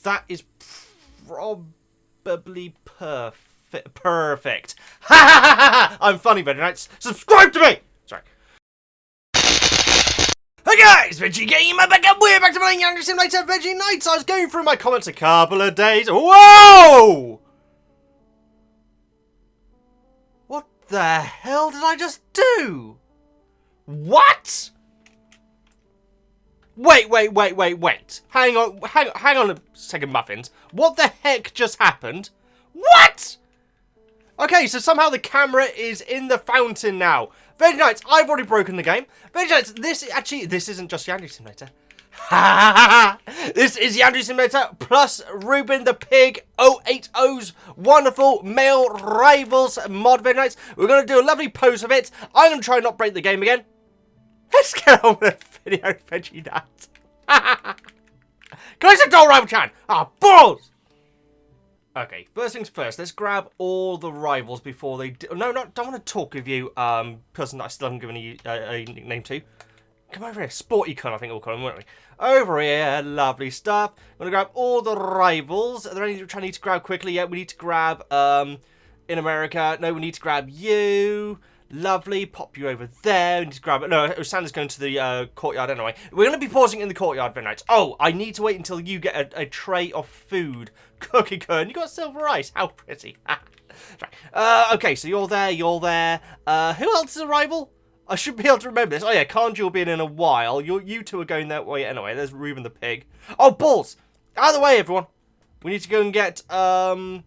that is probably perfect. Ha ha ha ha! I'm funny, VEGGIEKNIGHTS. Subscribe to me! Sorry. Hey guys, VEGGIE back up. We're back to playing Yandere Simulator VEGGIEKNIGHTS. I was going through my comments a couple of days. Whoa! What the hell did I just do? What? Wait. Hang on a second, Muffins. What the heck just happened? What? Okay, so somehow the camera is in the fountain now. VEGGIEKNIGHTS, I've already broken the game. VEGGIEKNIGHTS, this isn't just Yandere Simulator. This is Yandere Simulator plus Ruben the Pig 080's wonderful male rivals mod, VEGGIEKNIGHTS. We're going to do a lovely pose of it. I'm going to try and not break the game again. Let's get on with the video, VEGGIEKNIGHTS. Can I say Doll Rival Chan? Ah, balls! Okay, first things first, let's grab all the rivals before they do. No, don't want to talk with you, person that I still haven't given a nickname to. Come over here, Sporty Cunt, I think we'll call him, won't we? Over here, lovely stuff. I'm going to grab all the rivals. Are there any which I need to grab quickly? Yeah, we need to grab, in America. No, we need to grab you. Lovely, pop you over there. We need to grab it. No, Osanda's going to the courtyard anyway. We're going to be pausing in the courtyard, VEGGIEKNIGHTS. Oh, I need to wait until you get a tray of food. Cookie curd. You got silver rice. How pretty. Right. Okay, so you're there. Who else is a rival? I should be able to remember this. Oh yeah, Kanji will be in a while. You two are going that way anyway. There's Ruben the Pig. Oh, balls! Out of the way, everyone. We need to go and get Mangami.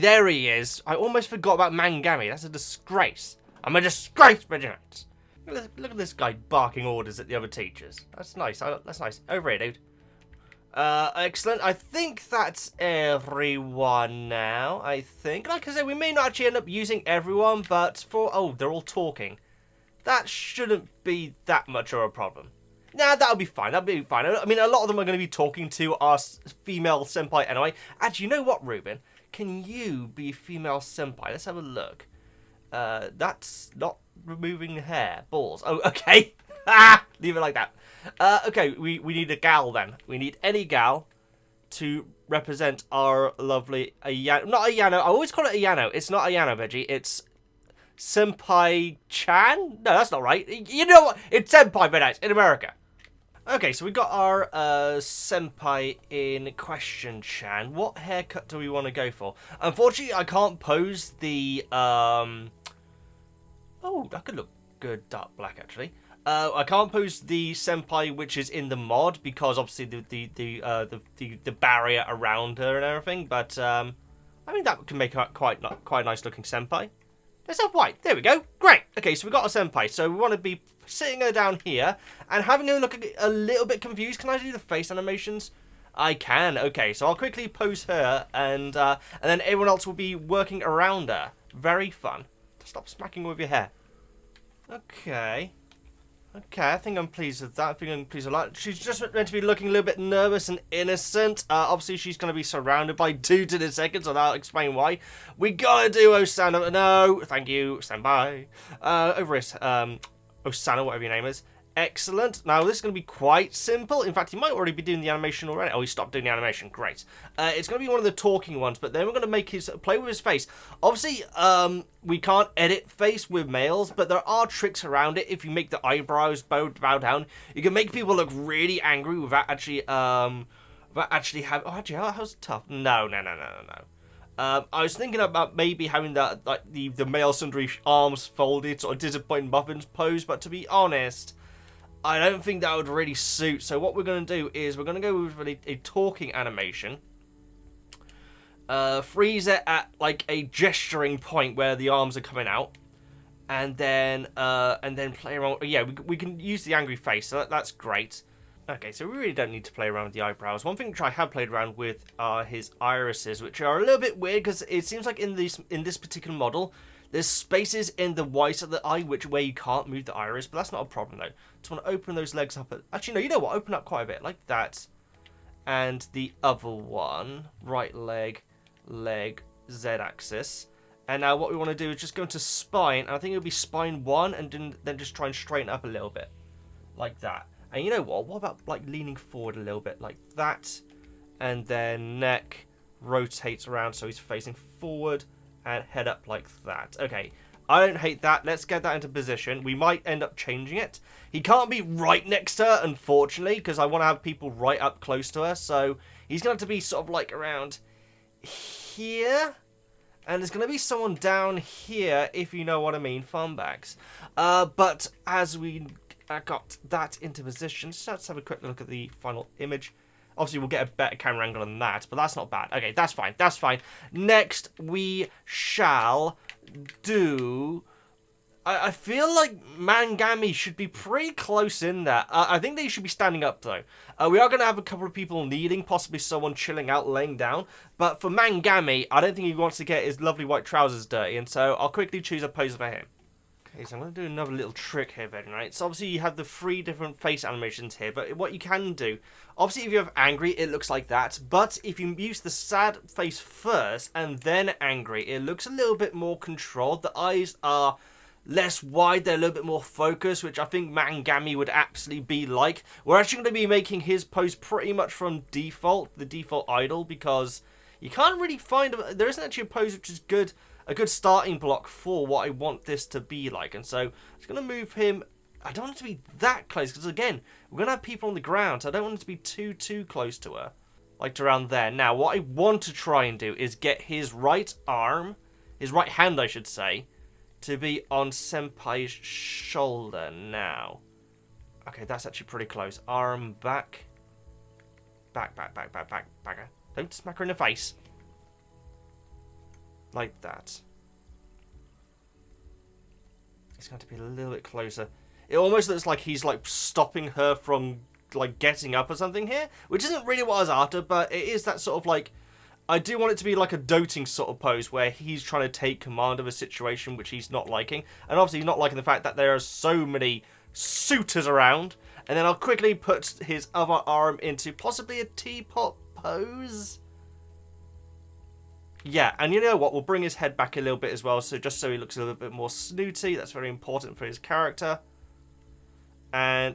There he is. I almost forgot about Mangami. That's a disgrace. I'm a disgrace, VEGGIEKNIGHTS. Look at this guy barking orders at the other teachers. That's nice. That's nice. Over here, dude. Excellent. I think that's everyone now, I think. Like I said, we may not actually end up using everyone, but oh, they're all talking. That shouldn't be that much of a problem. Nah, that'll be fine. That'll be fine. I mean, a lot of them are going to be talking to our female senpai anyway. Actually, you know what, Ruben? Can you be female senpai? Let's have a look. That's not removing hair. Balls. Oh, okay. Leave it like that. Okay, we need a gal then. We need any gal to represent our lovely Ayano. Not Ayano. I always call it Ayano. It's not Ayano, Veggie. It's Senpai-chan? No, that's not right. You know what? It's Senpai, VEGGIEKNIGHTS in America. Okay, so we got our senpai in question, Chan. What haircut do we want to go for? Unfortunately, I can't pose the Oh, that could look good dark black actually. I can't pose the senpai which is in the mod because obviously the barrier around her and everything. But I mean that can make her quite a nice looking senpai. Let's have white. There we go. Great. Okay, so we got a senpai. So we want to be sitting her down here and having her look a little bit confused. Can I do the face animations? I can. Okay, so I'll quickly pose her and then everyone else will be working around her. Very fun. Stop smacking with your hair. Okay. Okay, I think I'm pleased with that. I think I'm pleased with that. She's just meant to be looking a little bit nervous and innocent. Obviously, she's going to be surrounded by dudes in a second, so that'll explain why. We gotta do Osana. No, thank you. Stand by. Over it. Osana, whatever your name is. Excellent. Now, this is going to be quite simple. In fact, he might already be doing the animation already. Oh, he stopped doing the animation. Great. It's going to be one of the talking ones, but then we're going to make his play with his face. Obviously, we can't edit face with males, but there are tricks around it. If you make the eyebrows bow down, you can make people look really angry without actually, having... Oh, actually, how's it tough? No. I was thinking about maybe having that, like, the male sundry arms folded, sort of disappointing muffins pose, but to be honest... I don't think that would really suit. So what we're going to do is we're going to go with a talking animation. Freeze it at like a gesturing point where the arms are coming out. And then play around. Yeah, we can use the angry face. So that's great. Okay, so we really don't need to play around with the eyebrows. One thing which I have played around with are his irises, which are a little bit weird because it seems like in this particular model, there's spaces in the white of the eye where you can't move the iris, but that's not a problem though. Just want to open those legs up. Actually, no, you know what? Open up quite a bit, like that. And the other one, right leg, Z-axis. And now what we want to do is just go into spine, and I think it'll be spine 1, and then just try and straighten up a little bit, like that. And you know what? What about like leaning forward a little bit, like that? And then neck rotates around so he's facing forward and head up like that. Okay, I don't hate that. Let's get that into position. We might end up changing it. He can't be right next to her, unfortunately, because I want to have people right up close to her. So he's going to have to be sort of like around here. And there's going to be someone down here, if you know what I mean, farm bags. But as we got that into position, so let's have a quick look at the final image. Obviously, we'll get a better camera angle than that, but that's not bad. Okay, that's fine. That's fine. Next, we shall do... I feel like Mangami should be pretty close in there. I think they should be standing up, though. We are going to have a couple of people kneeling, possibly someone chilling out, laying down. But for Mangami, I don't think he wants to get his lovely white trousers dirty, and so I'll quickly choose a pose for him. Okay, so I'm going to do another little trick here then, right? So obviously you have the 3 different face animations here, but what you can do, obviously if you have angry, it looks like that, but if you use the sad face first and then angry, it looks a little bit more controlled. The eyes are less wide, they're a little bit more focused, which I think Mangami would absolutely be like. We're actually going to be making his pose pretty much from default, the default idle, because you can't really find, there isn't actually a pose which is good. A good starting block for what I want this to be like. And so I'm just going to move him. I don't want it to be that close because, again, we're going to have people on the ground. So I don't want it to be too close to her. Like to around there. Now, what I want to try and do is get his right arm, his right hand, I should say, to be on Senpai's shoulder now. Okay, that's actually pretty close. Arm back. Back. Don't smack her in the face. Like that. It's going to be a little bit closer. It almost looks like he's like stopping her from like getting up or something here, which isn't really what I was after, but it is that sort of like, I do want it to be like a doting sort of pose where he's trying to take command of a situation which he's not liking, and obviously he's not liking the fact that there are so many suitors around. And then I'll quickly put his other arm into possibly a teapot pose. Yeah, and you know what? We'll bring his head back a little bit as well, so just so he looks a little bit more snooty. That's very important for his character. And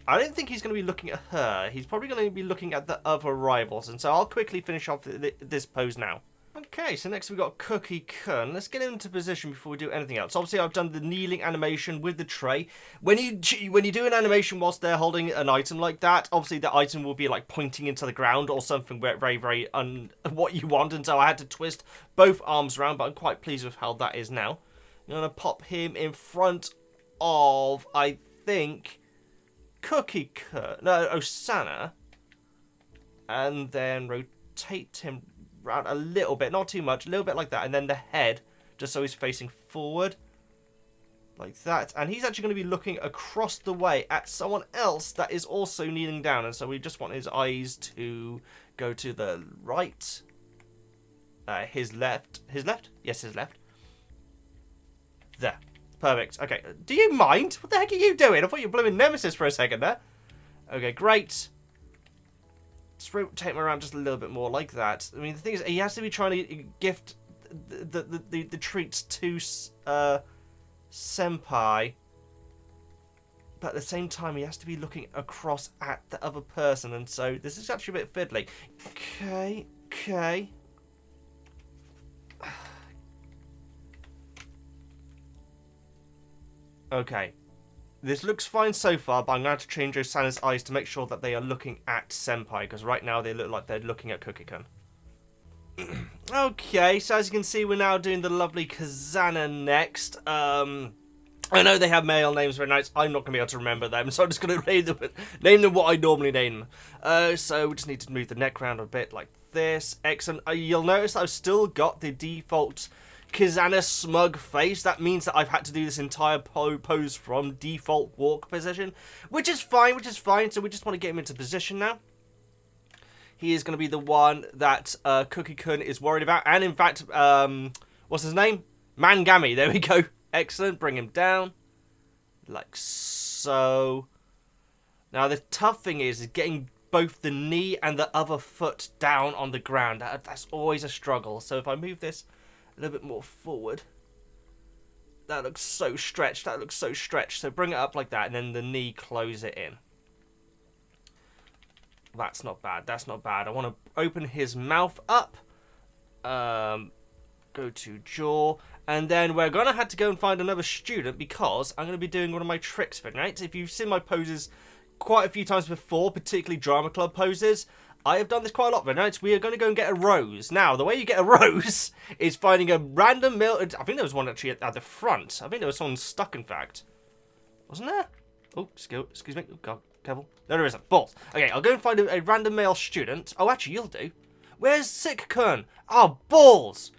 I don't think he's going to be looking at her. He's probably going to be looking at the other rivals. And so I'll quickly finish off this pose now. Okay, so next we've got Cookie Kun. Let's get him into position before we do anything else. Obviously, I've done the kneeling animation with the tray. When you do an animation whilst they're holding an item like that, obviously the item will be like pointing into the ground or something very what you want. And so I had to twist both arms around, but I'm quite pleased with how that is now. I'm going to pop him in front of, I think, Cookie Kun. No, Osana. And then rotate him around a little bit, not too much, a little bit like that, and then the head, just so he's facing forward, like that. And he's actually going to be looking across the way at someone else that is also kneeling down, and so we just want his eyes to go to the right, his left, yes, his left, there, perfect. Okay, do you mind? What the heck are you doing? I thought you were blooming Nemesis for a second there. Okay, great. Just rotate him around just a little bit more, like that. I mean, the thing is, he has to be trying to gift the treats to Senpai, but at the same time, he has to be looking across at the other person, and so this is actually a bit fiddly. Okay. Okay. This looks fine so far, but I'm going to have to change Osana's eyes to make sure that they are looking at Senpai, because right now they look like they're looking at Cookie-kun. Okay, so as you can see, we're now doing the lovely Kazana next. I know they have male names very nice. I'm not going to be able to remember them, so I'm just going to name them what I normally name them. So we just need to move the neck around a bit like this. Excellent. You'll notice I've still got the default Kazana smug face. That means that I've had to do this entire pose from default walk position, which is fine, so we just want to get him into position now. He is going to be the one that Cookie-kun is worried about, and in fact, what's his name? Mangami, there we go. Excellent, bring him down, like so. Now the tough thing is getting both the knee and the other foot down on the ground. That's always a struggle, so if I move this a little bit more forward. That looks so stretched. So bring it up like that, and then the knee, close it in. That's not bad. That's not bad. I want to open his mouth up. Go to jaw. And then we're going to have to go and find another student because I'm going to be doing one of my tricks for tonight. If you've seen my poses quite a few times before, particularly drama club poses, I have done this quite a lot for tonight. We are going to go and get a rose. Now, the way you get a rose is finding a random mill. I think there was one actually at the front. I think there was someone stuck, in fact. Wasn't there? Oh, excuse me. Oh, God, careful. No, there isn't. Balls. Okay, I'll go and find a random male student. Oh, actually, you'll do. Where's Sick Kun? Oh, balls.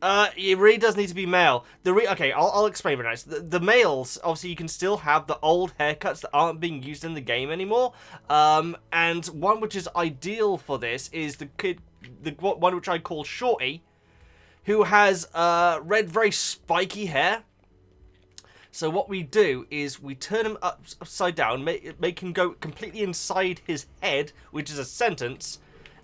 It really does need to be male. Okay, I'll explain it nice. The males, obviously, you can still have the old haircuts that aren't being used in the game anymore. And one which is ideal for this is the one which I call Shorty, who has red, very spiky hair. So what we do is we turn him upside down, make him go completely inside his head, which is a sentence.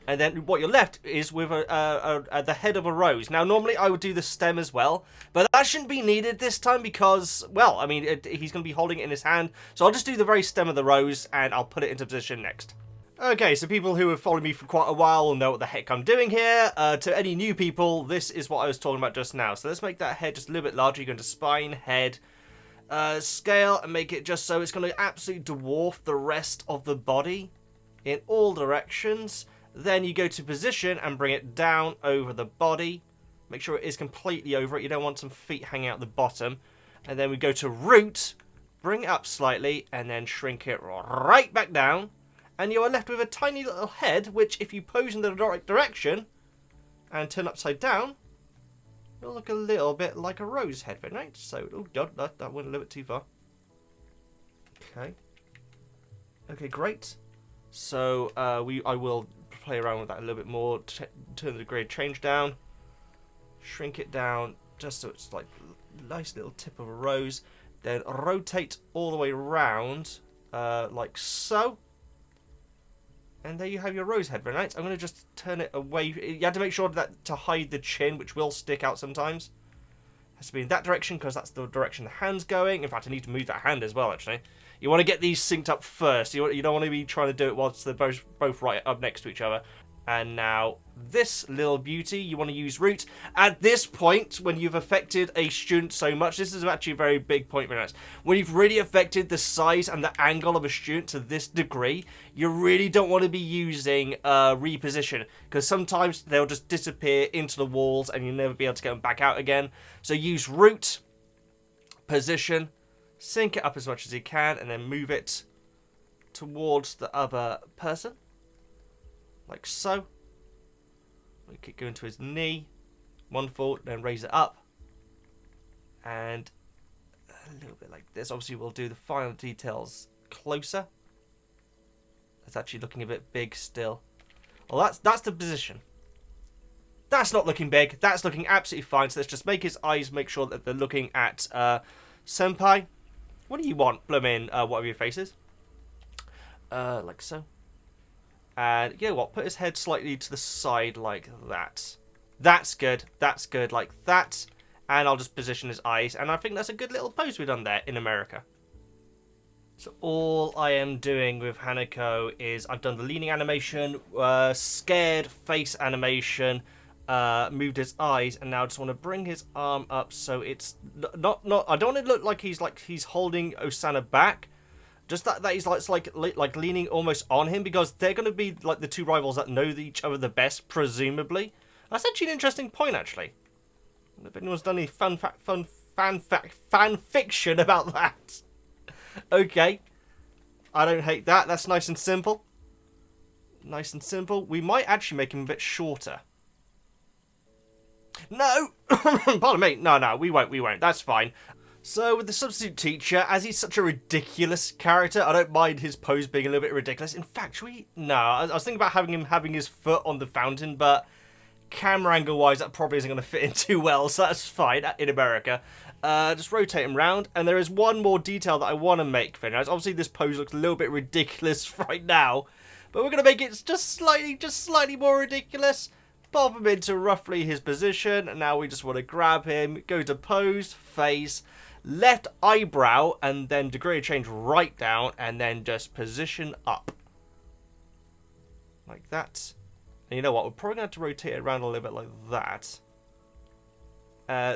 And then what you're left is with the head of a rose. Now, normally I would do the stem as well, but that shouldn't be needed this time because, well, I mean, he's going to be holding it in his hand. So I'll just do the very stem of the rose, and I'll put it into position next. Okay, so people who have followed me for quite a while will know what the heck I'm doing here. To any new people, this is what I was talking about just now. So let's make that head just a little bit larger. You go into spine, head, scale, and make it just so it's going to absolutely dwarf the rest of the body in all directions. Then you go to position and bring it down over the body. Make sure it is completely over it. You don't want some feet hanging out the bottom. And then we go to root, bring it up slightly, and then shrink it right back down. And you are left with a tiny little head, which if you pose in the right direction and turn upside down, it'll look a little bit like a rose head, right? So, oh god, that went a little bit too far. Okay. Okay, great. So, I will play around with that a little bit more, turn the grade change down, shrink it down, just so it's like a nice little tip of a rose, then rotate all the way around, like so, and there you have your rose head, right? I'm going to just turn it away. You have to make sure that to hide the chin, which will stick out sometimes. It has to be in that direction, because that's the direction the hand's going. In fact, I need to move that hand as well, actually. You want to get these synced up first. You don't want to be trying to do it whilst they're both right up next to each other. And now this little beauty, you want to use root. At this point, when you've affected a student so much, this is actually a very big point, when you've really affected the size and the angle of a student to this degree, you really don't want to be using reposition, because sometimes they'll just disappear into the walls and you'll never be able to get them back out again. So use root, position, sync it up as much as you can, and then move it towards the other person. Like so. We keep going to his knee. Wonderful. Then raise it up. And a little bit like this. Obviously, we'll do the final details closer. It's actually looking a bit big still. Well, that's the position. That's not looking big. That's looking absolutely fine. So let's just make his eyes, make sure that they're looking at Senpai. What do you want? Blooming whatever your face is. Like so. And you know what? Put his head slightly to the side like that. That's good. That's good. Like that. And I'll just position his eyes. And I think that's a good little pose we've done there in America. So all I am doing with Hanako is I've done the leaning animation, scared face animation, moved his eyes, and now I just want to bring his arm up so it's not. I don't want it to look like he's holding Osana back. Just that he's like leaning almost on him, because they're going to be like the two rivals that know each other the best, presumably. That's actually an interesting point, actually. I don't know if anyone's done any fan fiction about that. Okay. I don't hate that. That's nice and simple. Nice and simple. We might actually make him a bit shorter. No! Pardon me. No, we won't. That's fine. So, with the substitute teacher, as he's such a ridiculous character, I don't mind his pose being a little bit ridiculous. In fact, should we... No, I was thinking about having his foot on the fountain, but camera angle-wise, that probably isn't going to fit in too well, so that's fine in America. Just rotate him round, and there is one more detail that I want to make for now. Obviously, this pose looks a little bit ridiculous right now, but we're going to make it just slightly more ridiculous. Pop him into roughly his position, and now we just want to grab him, go to pose, face, left eyebrow, and then degree of change right down, and then just position up. Like that. And you know what? We're probably going to have to rotate it around a little bit like that.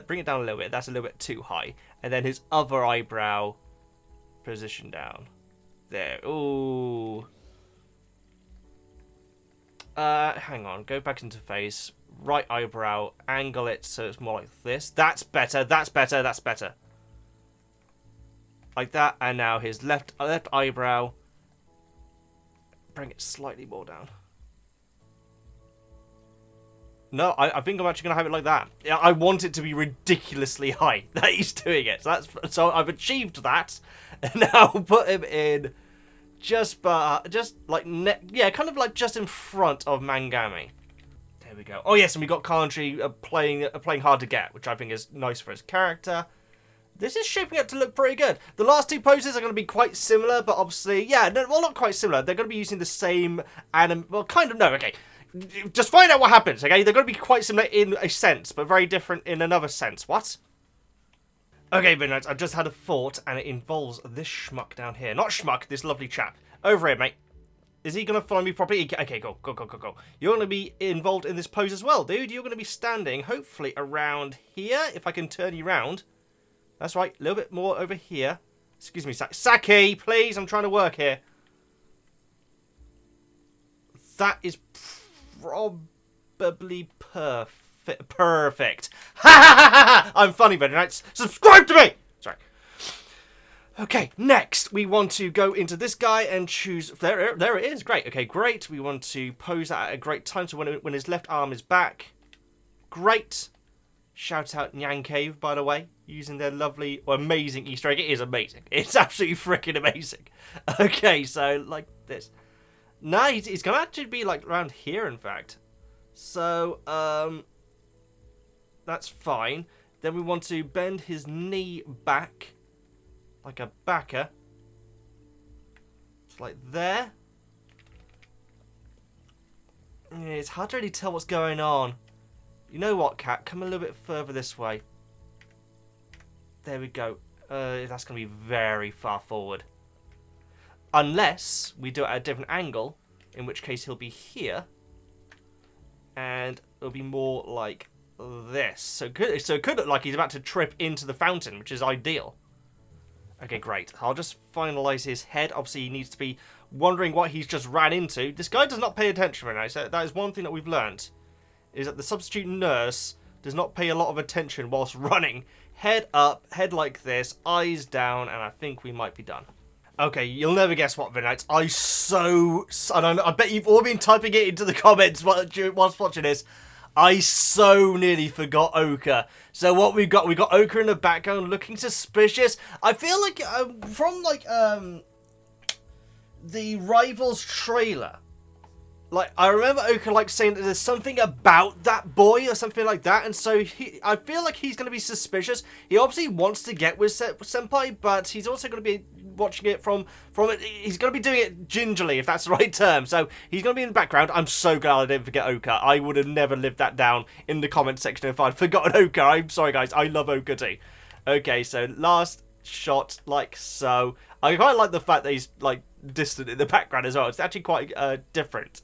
Bring it down a little bit. That's a little bit too high. And then his other eyebrow position down. There. Ooh. Hang on. Go back into face. Right eyebrow. Angle it so it's more like this. That's better. That's better. That's better. Like that. And now his left eyebrow. Bring it slightly more down. No, I think I'm actually going to have it like that. Yeah, I want it to be ridiculously high that he's doing it. So I've achieved that. And now put him in just like, kind of like just in front of Mangami. There we go. Oh, yes, and we got Kanji playing hard to get, which I think is nice for his character. This is shaping up to look pretty good. The last two poses are going to be quite similar, but obviously, well, not quite similar. They're going to be using the same well, kind of, no, okay. Just find out what happens, okay? They're going to be quite similar in a sense, but very different in another sense. What? Okay, Midnights, I've just had a thought, and it involves this schmuck down here. Not schmuck, this lovely chap. Over here, mate. Is he going to follow me properly? Okay, go. You're going to be involved in this pose as well, dude. You're going to be standing, hopefully, around here, if I can turn you around. That's right, a little bit more over here. Excuse me, Saki, please, I'm trying to work here. That is probably perfect. Ha ha ha ha! I'm funny, Midnights. Subscribe to me! Sorry. Okay, next we want to go into this guy and choose... There it is. Great. Okay, great. We want to pose that at a great time. So when his left arm is back. Great. Shout out Nyan Cave, by the way. Using their lovely, amazing Easter egg. It is amazing. It's absolutely freaking amazing. Okay, so like this. No, he's going to actually be like around here, in fact. So, that's fine. Then we want to bend his knee back. Like a backer. It's like there. Yeah, it's hard to really tell what's going on. You know what, Cat? Come a little bit further this way. There we go. That's going to be very far forward. Unless we do it at a different angle, in which case he'll be here. And it'll be more like this. So it could look like he's about to trip into the fountain, which is ideal. Okay, great. I'll just finalise his head. Obviously, he needs to be wondering what he's just ran into. This guy does not pay attention right now. So that is one thing that we've learned. Is that the substitute nurse does not pay a lot of attention whilst running. Head up, head like this, eyes down, and I think we might be done. Okay, you'll never guess what, Midnights. I don't know, I bet you've all been typing it into the comments whilst watching this. I so nearly forgot Oka. So what we've got Oka in the background looking suspicious. I feel like from like the Rivals trailer. Like, I remember Oka, like, saying that there's something about that boy or something like that, and so I feel like he's going to be suspicious. He obviously wants to get with Senpai, but he's also going to be watching it from it. He's going to be doing it gingerly, if that's the right term. So, he's going to be in the background. I'm so glad I didn't forget Oka. I would have never lived that down in the comment section if I'd forgotten Oka. I'm sorry, guys. I love Oka too. Okay, so last shot, like so. I quite like the fact that he's, like, distant in the background as well. It's actually quite different.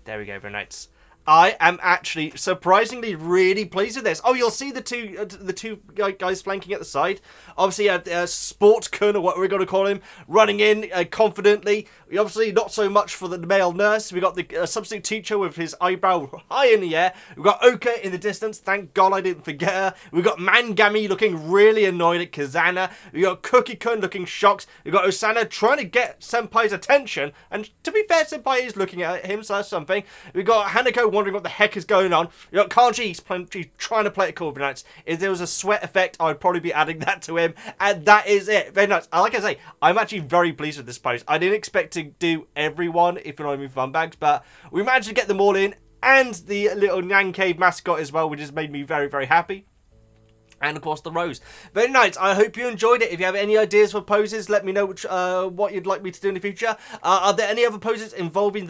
There we go, Midnights. I am actually surprisingly really pleased with this. Oh, you'll see the two guys flanking at the side. Obviously, Sport Kun, or what we're going to call him, running in confidently. Obviously, not so much for the male nurse. We got the substitute teacher with his eyebrow high in the air. We've got Oka in the distance. Thank God I didn't forget her. We've got Mangami looking really annoyed at Kazana. We got Cookie Kun looking shocked. We've got Osana trying to get Senpai's attention. And to be fair, Senpai is looking at him, so that's something. We've got Hanako wondering what the heck is going on. You got Kanji, he's trying to play it cool, Midnights. If there was a sweat effect, I would probably be adding that to him. And that is it. Midnights, like I say, I'm actually very pleased with this post. I didn't expect to do everyone, if you know what I mean, fun bags, but we managed to get them all in. And the little Nyan Cave mascot as well, which has made me very, very happy. And, of course, the rose. Very nice. I hope you enjoyed it. If you have any ideas for poses, let me know what you'd like me to do in the future. Are there any other poses involving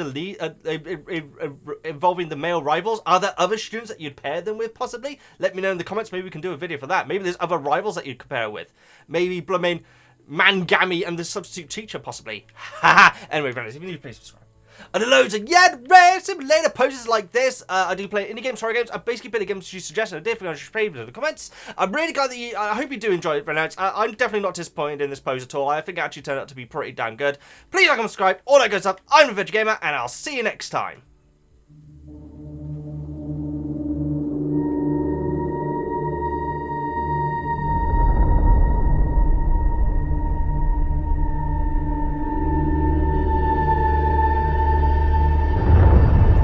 involving the male rivals? Are there other students that you'd pair them with, possibly? Let me know in the comments. Maybe we can do a video for that. Maybe there's other rivals that you'd compare with. Maybe, Mangami and the substitute teacher, possibly. Haha. Anyway, friends, if you're new, please subscribe. and loads of Yandere simulator poses like this. I do play indie games, horror games. I basically play the games you suggested. I did think I should play in the comments. I'm really glad that I hope you do enjoy it, Renats. I'm definitely not disappointed in this pose at all. I think it actually turned out to be pretty damn good. Please like and subscribe, all that good stuff. I'm a Veggie Gamer, and I'll see you next time.